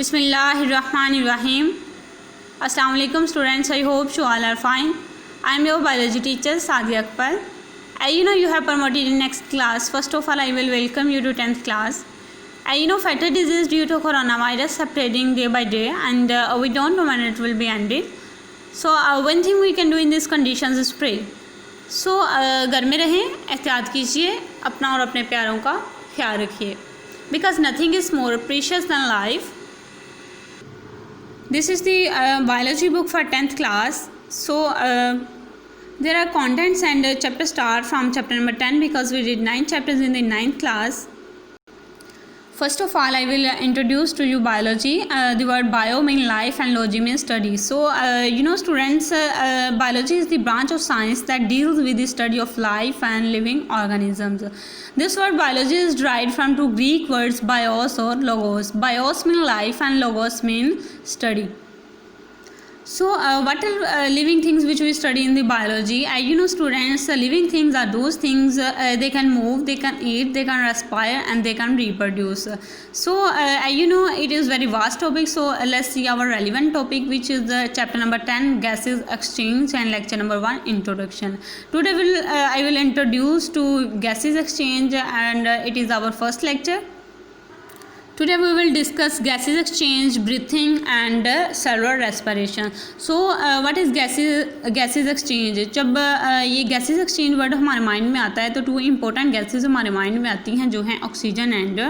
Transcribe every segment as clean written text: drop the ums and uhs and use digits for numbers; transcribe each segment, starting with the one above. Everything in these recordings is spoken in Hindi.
Bismillahirrahmanirrahim. Assalamu alaikum students. I hope you all are fine. I am your biology teacher Sadia Akbar. You have promoted in next class. First of all, I will welcome you to 10th class. Fatal disease due to coronavirus spreading day by day, and we don't know when it will be ended. So one thing we can do in these conditions is pray. So घर में रहें, एहतियात कीजिए, अपना और अपने प्यारों का ख्याल रखिए. Because nothing is more precious than life. This is the biology book for 10th class. So there are contents and chapter start from chapter number 10 because we did 9 chapters in the 9th class. First of all, I will introduce to you biology. The word bio means life and logy means study. So students, biology is the branch of science that deals with the study of life and living organisms. This word biology is derived from two Greek words, bios or logos. Bios means life and logos means study. So what are living things which we study in the biology? Students, living things are those things they can move, they can eat, they can respire, and they can reproduce. So it is very vast topic. So let's see our relevant topic, which is chapter number 10, gases exchange, and lecture number 1, introduction. Today I will introduce to gases exchange, and it is our first lecture. Today we will discuss gases exchange, breathing and cellular respiration. So what is gases exchange? जब ये gases exchange वर्ड हमारे माइंड में आता है तो टू इम्पोर्टेंट गैसेज हमारे माइंड में आती हैं जो हैं ऑक्सीजन एंड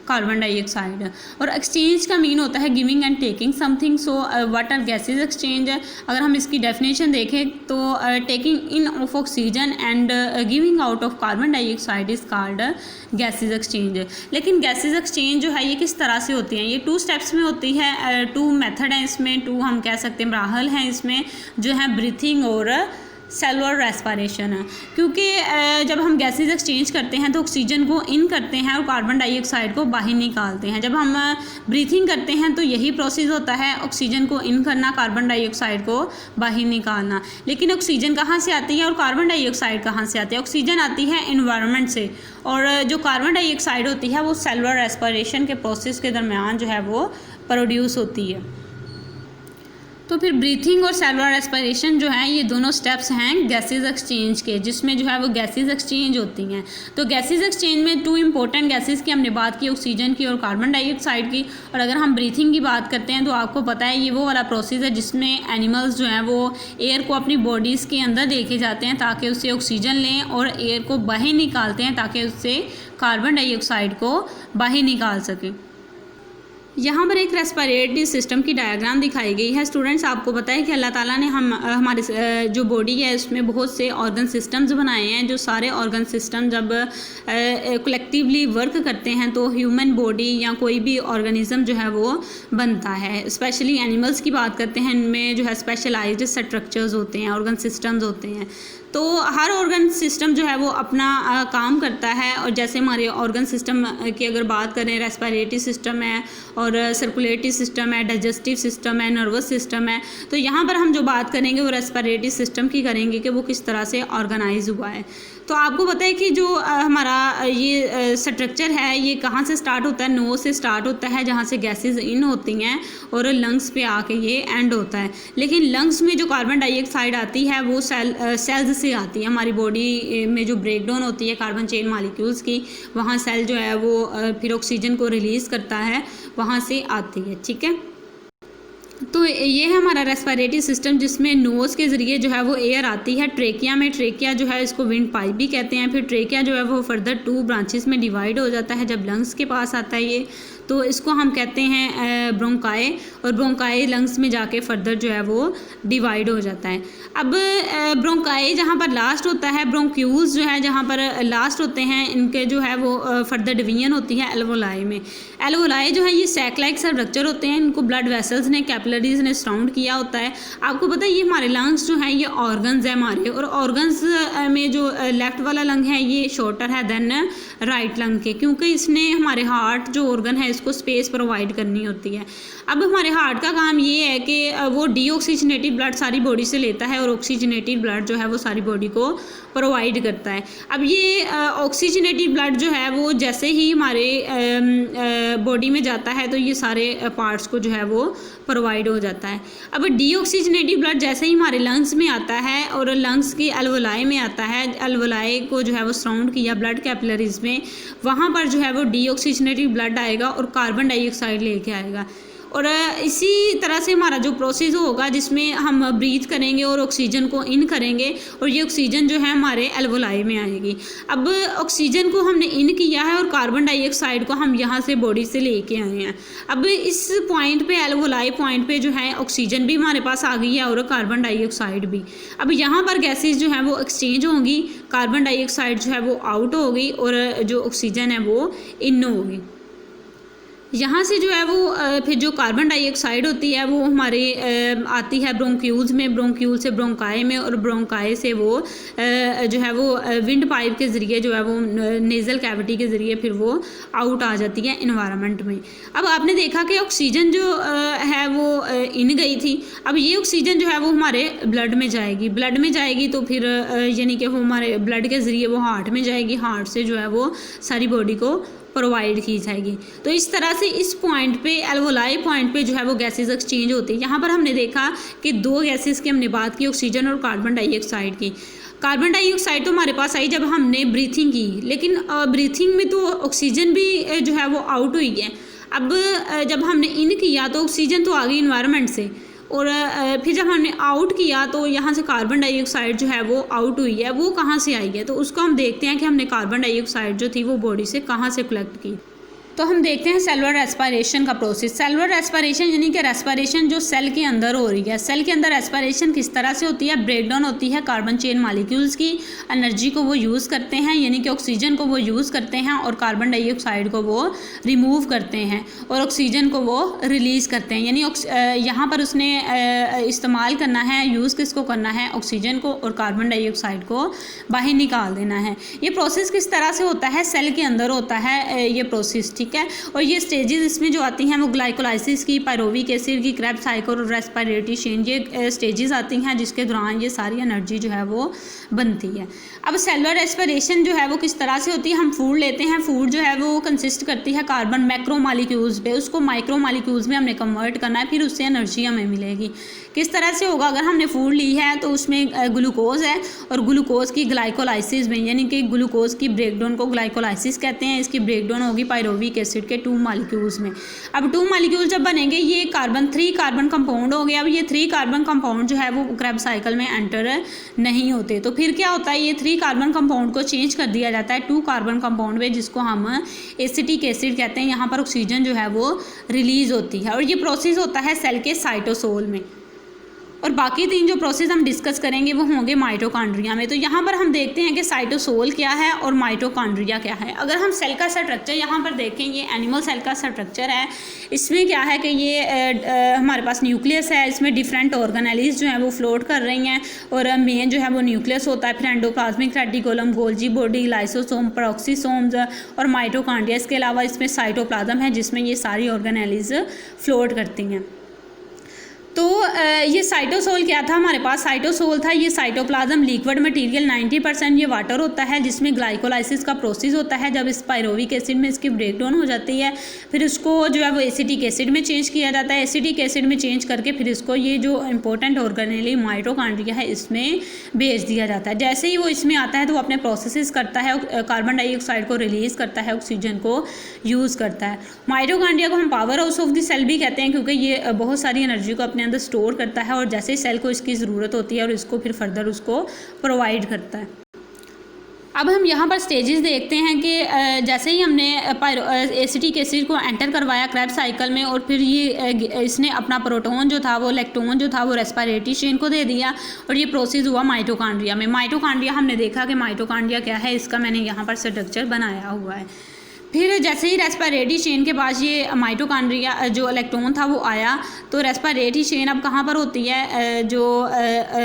कार्बन डाइऑक्साइड. और एक्सचेंज का मीन होता है giving and taking something. So what are gases exchange? अगर हम इसकी डेफिनेशन देखें तो taking in of oxygen and giving out of carbon dioxide is called gases exchange. लेकिन गैसेज एक्सचेंज जो है ये किस तरह से होती हैं? ये 2 स्टेप्स में होती है. 2 मेथड हैं इसमें, 2 हम कह सकते हैं मराहल हैं इसमें, जो है ब्रीथिंग और सेलुलर रेस्पिरेशन है. क्योंकि जब हम गैसेज एक्सचेंज करते हैं तो ऑक्सीजन को इन करते हैं और कार्बन डाइऑक्साइड को बाहर निकालते हैं. जब हम ब्रीथिंग करते हैं तो यही प्रोसेस होता है, ऑक्सीजन को इन करना, कार्बन डाइऑक्साइड को बाहर निकालना. लेकिन ऑक्सीजन कहाँ से आती है और कार्बन डाइऑक्साइड कहाँ से आती है? ऑक्सीजन आती है इन्वायरमेंट से, और जो कार्बन डाइऑक्साइड होती है वो सेलुलर रेस्पिरेशन के प्रोसेस के दरमियान जो है वो प्रोड्यूस होती है. तो फिर ब्रीथिंग और सेलुलर रेस्पिरेशन जो है ये दोनों स्टेप्स हैं गैसेज एक्सचेंज के, जिसमें जो है वो गैसेज एक्सचेंज होती हैं. तो गैसेज एक्सचेंज में 2 इंपॉर्टेंट गैसेज की हमने बात की, ऑक्सीजन की और कार्बन डाइऑक्साइड की. और अगर हम ब्रीथिंग की बात करते हैं तो आपको पता है ये वो वाला प्रोसेस है जिसमें एनिमल्स जो हैं वो एयर को अपनी बॉडीज़ के अंदर लेके जाते हैं ताकि उससे ऑक्सीजन लें और एयर को बाहर निकालते हैं ताकि उससे कार्बन डाइऑक्साइड को बाहर निकाल सकें. यहाँ पर एक रेस्पिरेटरी सिस्टम की डायग्राम दिखाई गई है. स्टूडेंट्स, आपको पता है कि अल्लाह ताला ने हमारे जो बॉडी है उसमें बहुत से ऑर्गन सिस्टम्स बनाए हैं. जो सारे ऑर्गन सिस्टम जब कलेक्टिवली वर्क करते हैं तो ह्यूमन बॉडी या कोई भी ऑर्गेनिज्म जो है वो बनता है. स्पेशली एनिमल्स की बात करते हैं, इनमें जो है स्पेशलाइज्ड स्ट्रक्चर्स होते हैं, ऑर्गन सिस्टम्स होते हैं. तो हर ऑर्गन सिस्टम जो है वो अपना काम करता है. और जैसे हमारे ऑर्गन सिस्टम की अगर बात करें, रेस्पिरेटरी सिस्टम है और सर्कुलेटरी सिस्टम है, डाइजेस्टिव सिस्टम है, नर्वस सिस्टम है. तो यहाँ पर हम जो बात करेंगे वो रेस्पिरेटरी सिस्टम की करेंगे कि वो किस तरह से ऑर्गेनाइज हुआ है. तो आपको पता है कि जो हमारा ये स्ट्रक्चर है ये कहाँ से स्टार्ट होता है? नोज से स्टार्ट होता है जहाँ से गैसेस इन होती हैं और लंग्स पे आके ये एंड होता है. लेकिन लंग्स में जो कार्बन डाइऑक्साइड आती है वो सेल्स से आती है. हमारी बॉडी में जो ब्रेकडाउन होती है कार्बन चेन मॉलिक्यूल्स की, वहाँ सेल जो है वो फिर ऑक्सीजन को रिलीज़ करता है, वहाँ से आती है. ठीक है, तो ये है हमारा रेस्पिरेटरी सिस्टम जिसमें नोज़ के ज़रिए जो है वो एयर आती है. ट्रेकिया जो है इसको विंड पाइप भी कहते हैं. फिर ट्रेकिया जो है वो फर्दर 2 ब्रांचेस में डिवाइड हो जाता है जब लंग्स के पास आता है ये, तो इसको हम कहते हैं ब्रोंकाई. और ब्रोंकाई लंग्स में जाके फर्दर जो है वो डिवाइड हो जाता है. अब ब्रोंकाई जहाँ पर लास्ट होता है, ब्रोंक्यूल्स जो है जहाँ पर लास्ट होते हैं, इनके जो है वो फर्दर डिवीजन होती है एल्वोलाई में. एल्वोलाई जो है ये सैक लाइक स्ट्रक्चर होते हैं, इनको ब्लड वेसल्स ने, कैपिलरीज ने सराउंड किया होता है. आपको पता है ये हमारे लंग्स जो हैं ये ऑर्गन्स है हमारे, और ऑर्गन्स में जो लेफ्ट वाला लंग है ये शॉर्टर है देन राइट लंग के, क्योंकि इसने हमारे हार्ट जो ऑर्गन है इसको स्पेस प्रोवाइड करनी होती है। अब हमारे हार्ट का काम ये है कि वो डीऑक्सीजनेटेड ब्लड सारी बॉडी से लेता है और ऑक्सीजनेटेड ब्लड जो है वो सारी बॉडी को प्रोवाइड करता है। अब ये ऑक्सीजनेटेड ब्लड जो है वो जैसे ही हमारे बॉडी में जाता है तो ये सारे पार्ट्स को जो है वो प्रोवाइड हो जाता है। अब डीऑक्सीजनेटेड ब्लड जैसे ही हमारे लंग्स में आता है और लंग्स की एल्वोलाई में आता है, एल्वोलाई को जो है वो सराउंड किया ब्लड कैपिलरीज में, वहाँ पर जो है वो डीऑक्सीजनेटेड ब्लड आएगा और कार्बन डाइऑक्साइड लेके आएगा। और इसी तरह से हमारा जो प्रोसेस होगा जिसमें हम ब्रीथ करेंगे और ऑक्सीजन को इन करेंगे और ये ऑक्सीजन जो है हमारे एल्वोलाई में आएगी। अब ऑक्सीजन को हमने इन किया है और कार्बन डाइऑक्साइड को हम यहाँ से बॉडी से लेके आए हैं। अब इस पॉइंट पे, एल्वोलाई पॉइंट पे जो है ऑक्सीजन भी हमारे पास आ गई है और कार्बन डाइऑक्साइड भी। अब यहाँ पर गैसेज जो है वो एक्सचेंज होंगी, कार्बन डाइऑक्साइड जो है वो आउट होगी और जो ऑक्सीजन है वो इन होगी। यहाँ से जो है वो फिर जो कार्बन डाइऑक्साइड होती है वो हमारे आती है ब्रोंक्यूल्स में, ब्रोंक्यूल से ब्रोंकाई में और ब्रोंकाई से वो जो है वो विंड पाइप के ज़रिए जो है वो नेज़ल कैविटी के ज़रिए फिर वो आउट आ जाती है इन्वायरमेंट में। अब आपने देखा कि ऑक्सीजन जो है वो इन गई थी। अब ये ऑक्सीजन जो है वो हमारे ब्लड में जाएगी, ब्लड में जाएगी तो फिर यानी कि वो हमारे ब्लड के ज़रिए वो हार्ट में जाएगी, हार्ट से जो है वो सारी बॉडी को प्रोवाइड की जाएगी। तो इस तरह से इस पॉइंट पे, एल्वोलाई पॉइंट पे जो है वो गैसेस एक्सचेंज होती है। यहाँ पर हमने देखा कि दो गैसेस की हमने बात की, ऑक्सीजन और कार्बन डाइऑक्साइड की। कार्बन डाइऑक्साइड तो हमारे पास आई जब हमने ब्रीथिंग की, लेकिन ब्रीथिंग में तो ऑक्सीजन भी जो है वो आउट हुई है। अब जब हमने इन किया तो ऑक्सीजन तो आ गई इन्वायरमेंट से और फिर जब हमने आउट किया तो यहाँ से कार्बन डाइऑक्साइड जो है वो आउट हुई है। वो कहाँ से आई है तो उसको हम देखते हैं कि हमने कार्बन डाइऑक्साइड जो थी वो बॉडी से कहाँ से कलेक्ट की। तो हम देखते हैं सेलुलर रेस्पिरेशन का प्रोसेस। सेलुलर रेस्पिरेशन यानी कि रेस्पिरेशन जो सेल के अंदर हो रही है। सेल के अंदर रेस्पिरेशन किस तरह से होती है? ब्रेकडाउन होती है कार्बन चेन मॉलिक्यूल्स की, एनर्जी को वो यूज़ करते हैं यानी कि ऑक्सीजन को वो यूज़ करते हैं और कार्बन डाइऑक्साइड को वो रिमूव करते हैं और ऑक्सीजन को वो रिलीज़ करते हैं। यानी यहाँ पर उसने इस्तेमाल करना है, यूज़ किसको करना है? ऑक्सीजन को, और कार्बन डाइऑक्साइड को बाहर निकाल देना है। ये प्रोसेस किस तरह से होता है? सेल के अंदर होता है ये प्रोसेस, ठीक है। और ये स्टेजेस इसमें जो आती हैं वो ग्लाइकोलाइसिस की, पायरोविक एसिड की, क्रेब्स साइकिल और रेस्पिरेटरी चेन, ये स्टेजेस आती हैं जिसके दौरान ये सारी एनर्जी जो है वो बनती है। अब सेलुलर रेस्पिरेशन जो है वो किस तरह से होती है? हम फूड लेते हैं, फूड जो है वो कंसिस्ट करती है कार्बन मैक्रो मॉलिक्यूल्स पे, उसको माइक्रो मॉलिक्यूल्स में हमने कन्वर्ट करना है, फिर उससे एनर्जी हमें मिलेगी। किस तरह से होगा? अगर हमने फूड ली है तो उसमें ग्लूकोज है और ग्लूकोज की ग्लाइकोलाइसिस में, यानी कि ग्लूकोज की ब्रेकडाउन को ग्लाइकोलाइसिस कहते हैं। इसकी ब्रेकडाउन होगी पायरोविक एसिड के 2 मॉलिक्यूल्स में। अब 2 मॉलिक्यूल जब बनेंगे ये 3 कार्बन कंपाउंड हो गया। अब ये 3 कार्बन कंपाउंड जो है वो क्रेब्स साइकिल में एंटर नहीं होते, तो फिर क्या होता है? ये 3 कार्बन कंपाउंड को चेंज कर दिया जाता है 2 कार्बन कंपाउंड में, जिसको हम एसिटिक एसिड कहते हैं। यहाँ पर ऑक्सीजन जो है वो रिलीज होती है और ये प्रोसेस होता है सेल के साइटोसोल में। और बाकी 3 जो प्रोसेस हम डिस्कस करेंगे वो होंगे माइटोकॉन्ड्रिया में। तो यहाँ पर हम देखते हैं कि साइटोसोल क्या है और माइटोकॉन्ड्रिया क्या है। अगर हम सेल का स्ट्रक्चर यहाँ पर देखें, ये एनिमल सेल का स्ट्रक्चर है। इसमें क्या है कि ये हमारे पास न्यूक्लियस है, इसमें डिफरेंट ऑर्गेनेलीज जो है वो फ्लोट कर रही हैं और मेन जो है वो न्यूक्लियस होता है, फिर endoplasmic reticulum, Golgi body, lysosome, पेरोक्सीसोम्स और माइटोकॉन्ड्रिया। इसके अलावा इसमें साइटोप्लाज्म है जिसमें ये सारी ऑर्गेनेलीज फ्लोट करती हैं। तो ये साइटोसोल क्या था हमारे पास? साइटोसोल था ये साइटोप्लाज्म लिक्विड मटेरियल, 90% ये वाटर होता है, जिसमें ग्लाइकोलाइसिस का प्रोसेस होता है। जब इस पायरोविक एसिड में इसकी ब्रेकडाउन हो जाती है फिर इसको जो है वो एसिटिक एसिड में चेंज किया जाता है। एसिटिक एसिड में चेंज करके फिर इसको ये जो इंपॉर्टेंट ऑर्गेनेली माइटोकॉन्ड्रिया है इसमें भेज दिया जाता है। जैसे ही वो इसमें आता है तो वो अपने प्रोसेसेस करता है, कार्बन डाइऑक्साइड को रिलीज़ करता है, ऑक्सीजन को यूज़ करता है। माइटोकॉन्ड्रिया को हम power house of the cell भी कहते हैं क्योंकि ये बहुत सारी एनर्जी को अपने अंदर स्टोर करता है और जैसे ही सेल को इसकी ज़रूरत होती है और इसको फिर फर्दर उसको प्रोवाइड करता है। अब हम यहाँ पर स्टेजेस देखते हैं कि जैसे ही हमने एसिटिक एसिड को एंटर करवाया क्रेब्स साइकिल में और फिर ये इसने अपना प्रोटॉन जो था वो इलेक्ट्रॉन जो था वो रेस्पिरेटरी चेन को दे दिया और ये प्रोसेस हुआ माइटोकॉन्ड्रिया में। माइटोकॉन्ड्रिया हमने देखा कि माइटोकॉन्ड्रिया क्या है, इसका मैंने यहाँ पर स्ट्रक्चर बनाया हुआ है। फिर जैसे ही रेस्पिरेटरी चेन के पास ये माइटोकॉन्ड्रिया जो इलेक्ट्रॉन था वो आया, तो रेस्पिरेटरी चेन अब कहाँ पर होती है, जो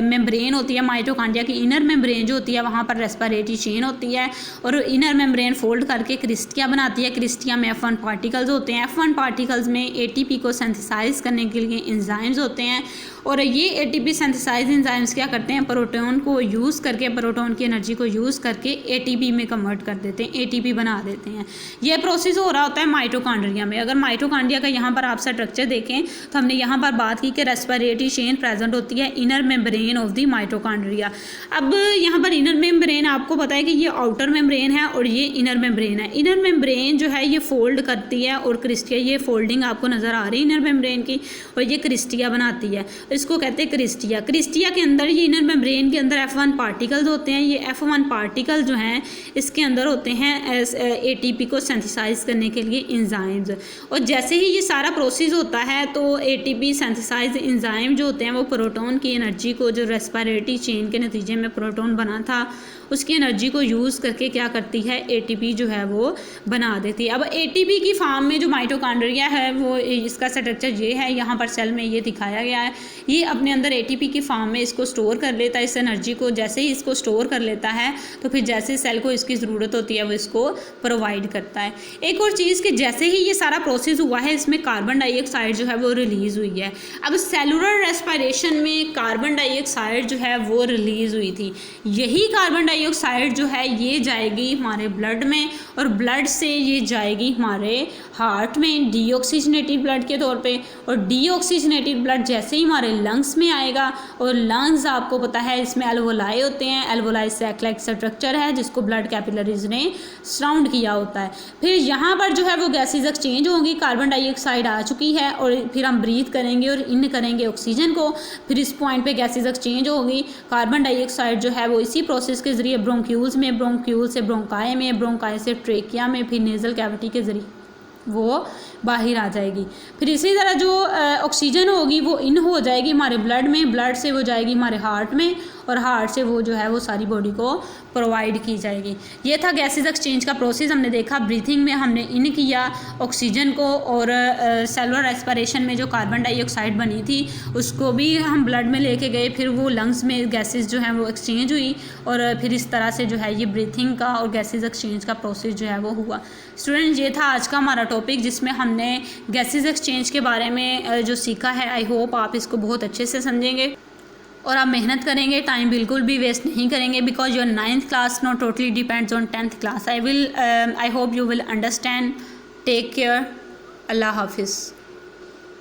मेम्ब्रेन होती है माइटोकॉन्ड्रिया की, इनर मेम्ब्रेन जो होती है वहाँ पर रेस्पिरेटरी चेन होती है, और इनर मेम्ब्रेन फोल्ड करके क्रिस्टिया बनाती है। क्रिस्टिया में F1 पार्टिकल्स होते हैं। F1 पार्टिकल्स में ATP को सिंथेसाइज करने के लिए एंजाइम्स होते हैं, और ये ATP सिंथेसाइज एंजाइम्स क्या करते हैं, प्रोटॉन को यूज़ करके, प्रोटॉन की एनर्जी को यूज़ करके ATP में कन्वर्ट कर देते हैं, ATP बना देते हैं। ये प्रोसेस हो रहा होता है माइटोकॉन्ड्रिया में। अगर माइटोकॉन्ड्रिया का यहाँ पर आप स्ट्रक्चर देखें तो हमने यहाँ पर बात की कि रेस्पिरेटरी चेन प्रेजेंट होती है inner membrane of the mitochondria. अब यहाँ पर इनर मेम्ब्रेन आपको पता है कि ये आउटर मेम्ब्रेन है और ये इनर मेम्ब्रेन है। इनर मेम्ब्रेन जो है ये फोल्ड करती है, और क्रिस्टिया, ये फोल्डिंग आपको नज़र आ रही है इनर मेम्ब्रेन की, और ये क्रिस्टिया बनाती है, इसको कहते हैं क्रिस्टिया। क्रिस्टिया के अंदर, ये इनर मेम्ब्रेन के अंदर F1 पार्टिकल्स होते हैं। ये F1 पार्टिकल जो हैं इसके अंदर होते हैं ATP को सिंथेसाइज करने के लिए एंजाइम्स, और जैसे ही ये सारा प्रोसेस होता है तो ATP सिंथेसाइज एंजाइम जो होते हैं वो प्रोटॉन की एनर्जी को, जो रेस्पिरेटरी चेन के नतीजे में प्रोटॉन बना था उसकी एनर्जी को यूज़ करके क्या करती है, ATP जो है वो बना देती है। अब ATP की फॉर्म में जो माइटोकॉन्ड्रिया है वो, इसका स्ट्रक्चर ये है, यहाँ पर सेल में ये दिखाया गया है। ये अपने अंदर ATP की फॉर्म में इसको स्टोर कर लेता है, इस एनर्जी को। जैसे ही इसको स्टोर कर लेता है तो फिर जैसे सेल को इसकी ज़रूरत होती है वो इसको प्रोवाइड करता है। एक और चीज़ कि जैसे ही ये सारा प्रोसेस हुआ है इसमें कार्बन डाइऑक्साइड जो है वो रिलीज़ हुई है। अब सेलुलर रेस्पिरेशन में कार्बन डाइऑक्साइड जो है वो रिलीज़ हुई थी। यही कार्बन डाइऑक्साइड जो है ये जाएगी हमारे ब्लड में, और ब्लड से ये जाएगी हमारे हार्ट में डीऑक्सीजनेटेड ब्लड के तौर पे, और डीऑक्सीजनेटेड ब्लड जैसे ही हमारे लंग्स में आएगा, और लंग्स आपको पता है इसमें एल्वोलाई होते हैं, एल्वोलाई सैक लाइक स्ट्रक्चर है जिसको ब्लड कैपिलरीज ने सराउंड किया होता है। फिर यहाँ पर जो है वो गैसेज एक्सचेंज होंगी, कार्बन डाइऑक्साइड आ चुकी है, और फिर हम ब्रीथ करेंगे और इन करेंगे ऑक्सीजन को, फिर इस पॉइंट पे गैसेज एक्सचेंज होगी। कार्बन डाइऑक्साइड जो है वो इसी प्रोसेस के ज़रिए ब्रोंक्यूल्स में, ब्रोंक्यूल से ब्रोंकाई में, ब्रोंकाई से ट्रेकिया में, फिर नेज़ल कैविटी के ज़रिए वो बाहर आ जाएगी। फिर इसी तरह जो ऑक्सीजन होगी वो इन हो जाएगी हमारे ब्लड में, ब्लड से वो जाएगी हमारे हार्ट में, और हार्ट से वो जो है वो सारी बॉडी को प्रोवाइड की जाएगी। ये था गैसेज एक्सचेंज का प्रोसेस। हमने देखा ब्रीथिंग में हमने इन किया ऑक्सीजन को, और सेलुलर रेस्पिरेशन में जो कार्बन डाइऑक्साइड बनी थी उसको भी हम ब्लड में लेके गए, फिर वो लंग्स में गैसेज जो है वो एक्सचेंज हुई, और फिर इस तरह से जो है ये ब्रीथिंग का और गैसेज एक्सचेंज का प्रोसेस जो है वो हुआ। स्टूडेंट, ये था आज का हमारा टॉपिक जिसमें हमने गैसेज एक्सचेंज के बारे में जो सीखा है। आई होप आप इसको बहुत अच्छे से समझेंगे और आप मेहनत करेंगे, टाइम बिल्कुल भी वेस्ट नहीं करेंगे, because your 9th class not totally depends on 10th class. I hope you will understand. Take care. Allah हाफिज़।